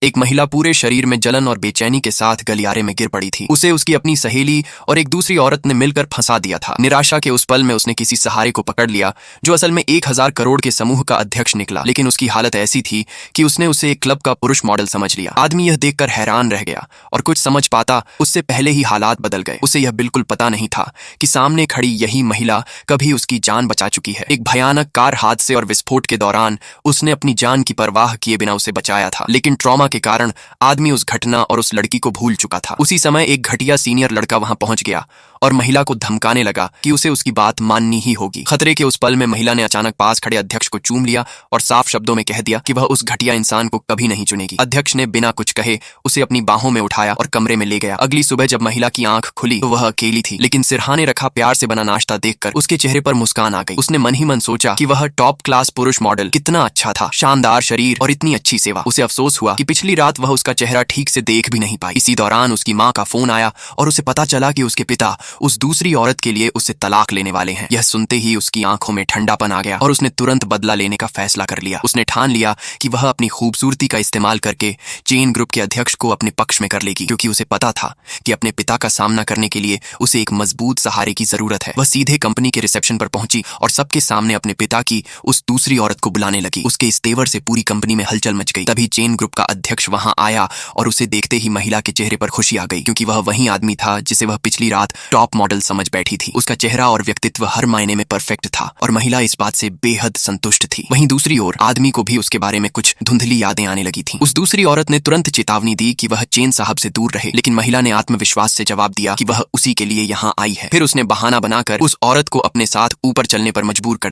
एक महिला पूरे शरीर में जलन और बेचैनी के साथ गलियारे में गिर पड़ी थी। उसे उसकी अपनी सहेली और एक दूसरी औरत ने मिलकर फंसा दिया था। निराशा के उस पल में उसने किसी सहारे को पकड़ लिया जो असल में 1000 करोड़ के समूह का अध्यक्ष निकला। लेकिन उसकी हालत ऐसी थी कि उसने उसे एक क्लब का पुरुष मॉडल समझ लिया। आदमी यह देखकर हैरान रह गया और कुछ समझ पाता उससे पहले ही हालात बदल गए। उसे यह बिल्कुल पता नहीं था कि सामने खड़ी यही महिला कभी उसकी जान बचा चुकी है। एक भयानक कार हादसे और विस्फोट के दौरान उसने अपनी जान की परवाह किए बिना उसे बचाया था, लेकिन ट्रॉमा के कारण आदमी उस घटना और उस लड़की को भूल चुका था। उसी समय एक घटिया सीनियर लड़का वहां पहुंच गया और महिला को धमकाने लगा कि उसे उसकी बात माननी ही होगी। खतरे के उस पल में महिला ने अचानक पास खड़े अध्यक्ष को चूम लिया और साफ शब्दों में कह दिया कि वह उस घटिया इंसान को कभी नहीं चुनेगी। अध्यक्ष ने बिना कुछ कहे उसे अपनी बाहों में उठाया और कमरे में ले गया। अगली सुबह जब महिला की आंख खुली तो वह अकेली थी, लेकिन सिरहाने रखा प्यार से बना नाश्ता देखकर उसके चेहरे पर मुस्कान आ गई। उसने मन ही मन सोचा कि वह टॉप क्लास पुरुष मॉडल कितना अच्छा था, शानदार शरीर और इतनी अच्छी सेवा। उसे अफसोस हुआ कि पिछली रात वह उसका चेहरा ठीक से देख भी नहीं पाई। इसी दौरान उसकी माँ का फोन आया और उसे पता चला कि उसके पिता उस दूसरी औरत के लिए उससे तलाक लेने वाले हैं। यह सुनते ही उसकी आंखों में ठंडापन आ गया और उसने तुरंत बदला लेने का फैसला कर लिया। उसने ठान लिया कि वह अपनी खूबसूरती का इस्तेमाल करके चेन ग्रुप के अध्यक्ष को अपने पक्ष में कर लेगी, क्योंकि उसे पता था कि अपने पिता का सामना करने के लिए उसे एक मजबूत सहारे की जरूरत है। वह सीधे कंपनी के रिसेप्शन पर पहुंची और सबके सामने अपने पिता की उस दूसरी औरत को बुलाने लगी। उसके इस तेवर से पूरी कंपनी में हलचल मच गई। तभी चेन ग्रुप का अध्यक्ष वहां आया और उसे देखते ही महिला के चेहरे पर खुशी आ गई, क्योंकि वह वही आदमी था जिसे वह पिछली रात टॉप मॉडल समझ बैठी थी। उसका चेहरा और व्यक्तित्व हर मायने में परफेक्ट था और महिला इस बात से बेहद संतुष्ट थी। वहीं दूसरी ओर आदमी को भी उसके बारे में कुछ धुंधली यादें आने लगी थीं। उस दूसरी औरत ने तुरंत चेतावनी दी कि वह चेन साहब से दूर रहे, लेकिन महिला ने आत्मविश्वास से जवाब दिया कि वह उसी के लिए यहाँ आई है। फिर उसने बहाना बनाकर उस औरत को अपने साथ ऊपर चलने पर मजबूर कर